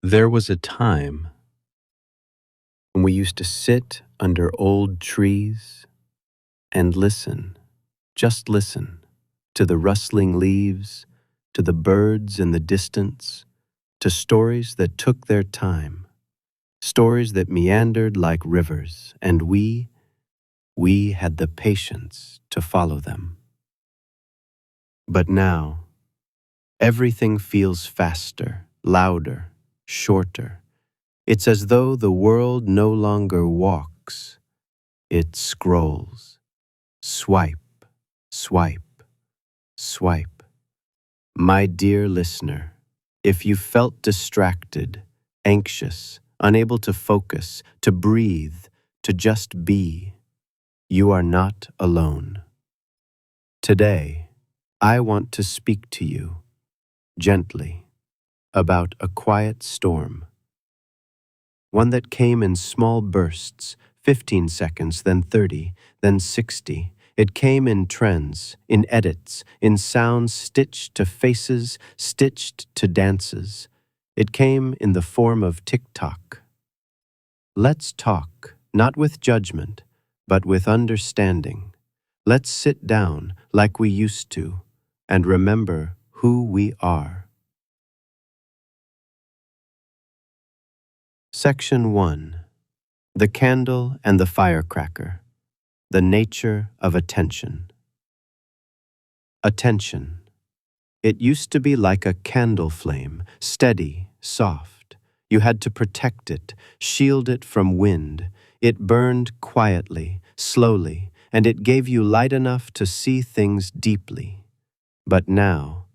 There was a time when we used to sit under old trees and listen, just listen, to the rustling leaves, to the birds in the distance, to stories that took their time, stories that meandered like rivers, and we had the patience to follow them. But now, everything feels faster, louder, shorter. It's as though the world no longer walks. It scrolls. Swipe, swipe, swipe. My dear listener, if you felt distracted, anxious, unable to focus, to breathe, to just be, you are not alone. Today, I want to speak to you, gently, about a quiet storm. One that came in small bursts, 15 seconds, then 30, then 60. It came in trends, in edits, in sounds stitched to faces, stitched to dances. It came in the form of TikTok. Let's talk, not with judgment, but with understanding. Let's sit down like we used to and remember who we are. Section 1. The Candle and the Firecracker. The Nature of Attention. Attention. It used to be like a candle flame, steady, soft. You had to protect it, shield it from wind. It burned quietly, slowly, and it gave you light enough to see things deeply. But now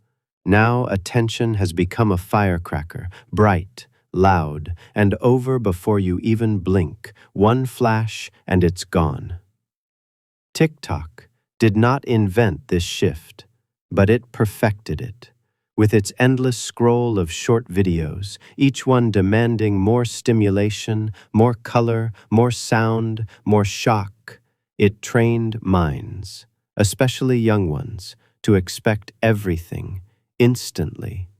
attention has become a firecracker, bright, loud, and over before you even blink. One flash and it's gone. TikTok did not invent this shift, but it perfected it. With its endless scroll of short videos, each one demanding more stimulation, more color, more sound, more shock, it trained minds, especially young ones, to expect everything instantly.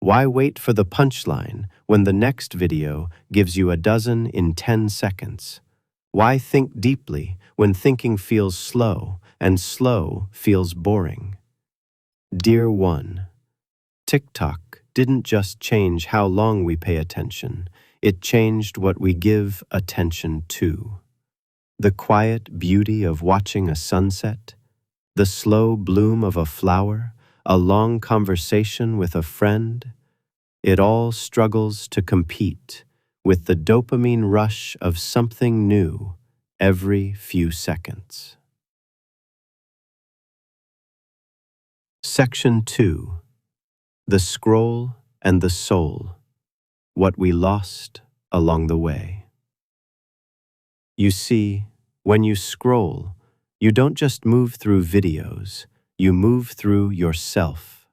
Why wait for the punchline when the next video gives you a dozen in 10 seconds? Why think deeply when thinking feels slow and slow feels boring? Dear one, TikTok didn't just change how long we pay attention, it changed what we give attention to. The quiet beauty of watching a sunset, the slow bloom of a flower, a long conversation with a friend, it all struggles to compete with the dopamine rush of something new every few seconds. Section 2. The Scroll and the Soul. What we lost along the way. You see, when you scroll, you don't just move through videos, you move through yourself.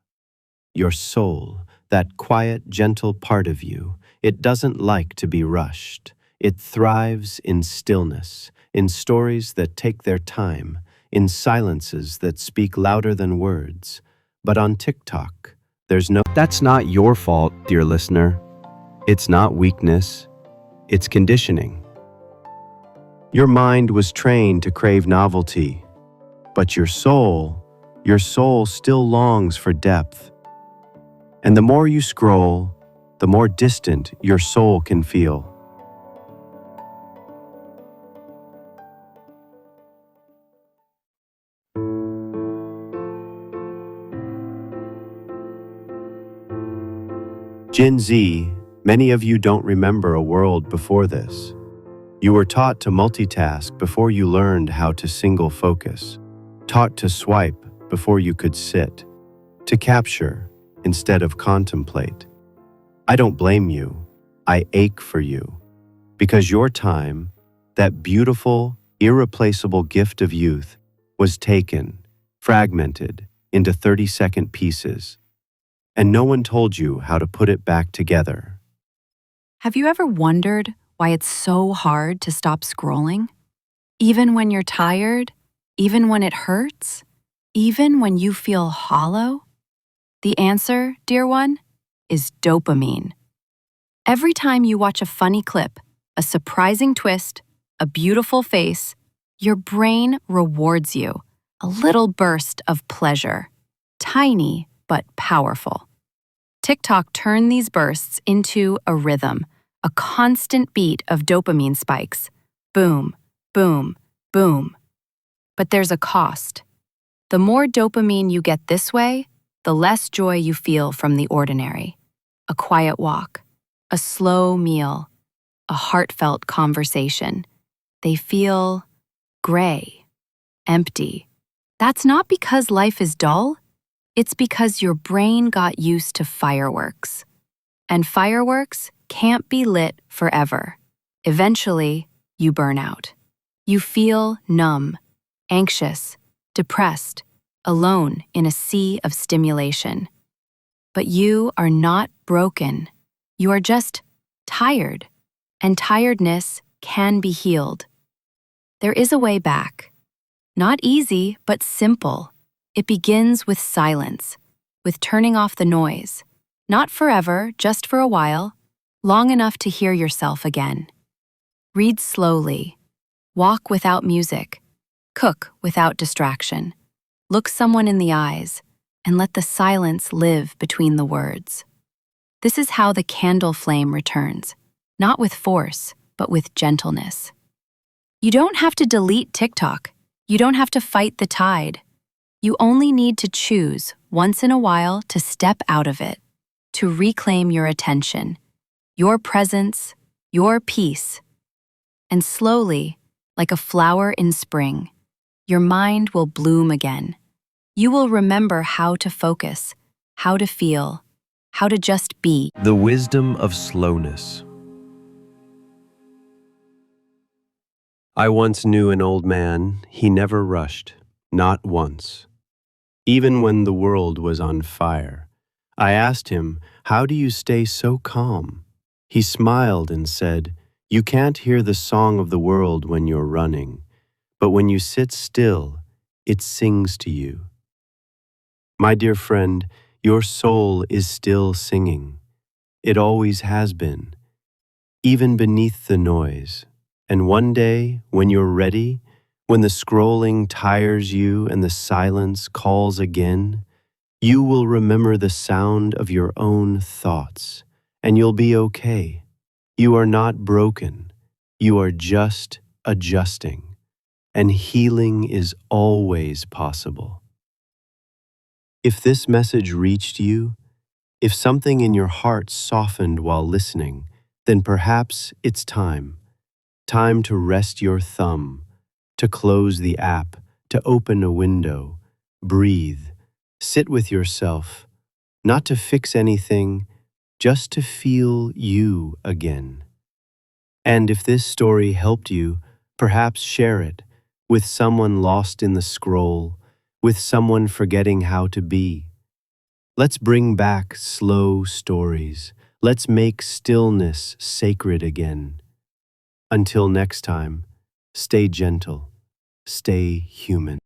Your soul, that quiet, gentle part of you, it doesn't like to be rushed. It thrives in stillness, in stories that take their time, in silences that speak louder than words. But on TikTok, there's no... That's not your fault, dear listener. It's not weakness. It's conditioning. Your mind was trained to crave novelty, but your soul still longs for depth. And the more you scroll, the more distant your soul can feel. Gen Z, many of you don't remember a world before this. You were taught to multitask before you learned how to single focus, taught to swipe before you could sit, to capture instead of contemplate. I don't blame you. I ache for you. Because your time, that beautiful, irreplaceable gift of youth, was taken, fragmented into 30-second pieces. And no one told you how to put it back together. Have you ever wondered why it's so hard to stop scrolling? Even when you're tired? Even when it hurts? Even when you feel hollow? The answer, dear one, is dopamine. Every time you watch a funny clip, a surprising twist, a beautiful face, your brain rewards you. A little burst of pleasure. Tiny but powerful. TikTok turned these bursts into a rhythm, a constant beat of dopamine spikes. Boom, boom, boom. But there's a cost. The more dopamine you get this way, the less joy you feel from the ordinary. A quiet walk, a slow meal, a heartfelt conversation. They feel gray, empty. That's not because life is dull. It's because your brain got used to fireworks. And fireworks can't be lit forever. Eventually, you burn out. You feel numb, anxious, depressed, alone in a sea of stimulation. But you are not broken. You are just tired. And tiredness can be healed. There is a way back. Not easy, but simple. It begins with silence, with turning off the noise. Not forever, just for a while, long enough to hear yourself again. Read slowly. Walk without music. Cook without distraction. Look someone in the eyes, and let the silence live between the words. This is how the candle flame returns, not with force, but with gentleness. You don't have to delete TikTok. You don't have to fight the tide. You only need to choose once in a while to step out of it, to reclaim your attention, your presence, your peace. And slowly, like a flower in spring, your mind will bloom again. You will remember how to focus, how to feel, how to just be. The wisdom of slowness. I once knew an old man. He never rushed, not once. Even when the world was on fire, I asked him, "How do you stay so calm?" He smiled and said, "You can't hear the song of the world when you're running, but when you sit still, it sings to you." My dear friend, your soul is still singing. It always has been, even beneath the noise. And one day, when you're ready, when the scrolling tires you and the silence calls again, you will remember the sound of your own thoughts, and you'll be okay. You are not broken. You are just adjusting, and healing is always possible. If this message reached you, if something in your heart softened while listening, then perhaps it's time. Time to rest your thumb, to close the app, to open a window, breathe, sit with yourself, not to fix anything, just to feel you again. And if this story helped you, perhaps share it with someone lost in the scroll, with someone forgetting how to be. Let's bring back slow stories. Let's make stillness sacred again. Until next time, stay gentle, stay human.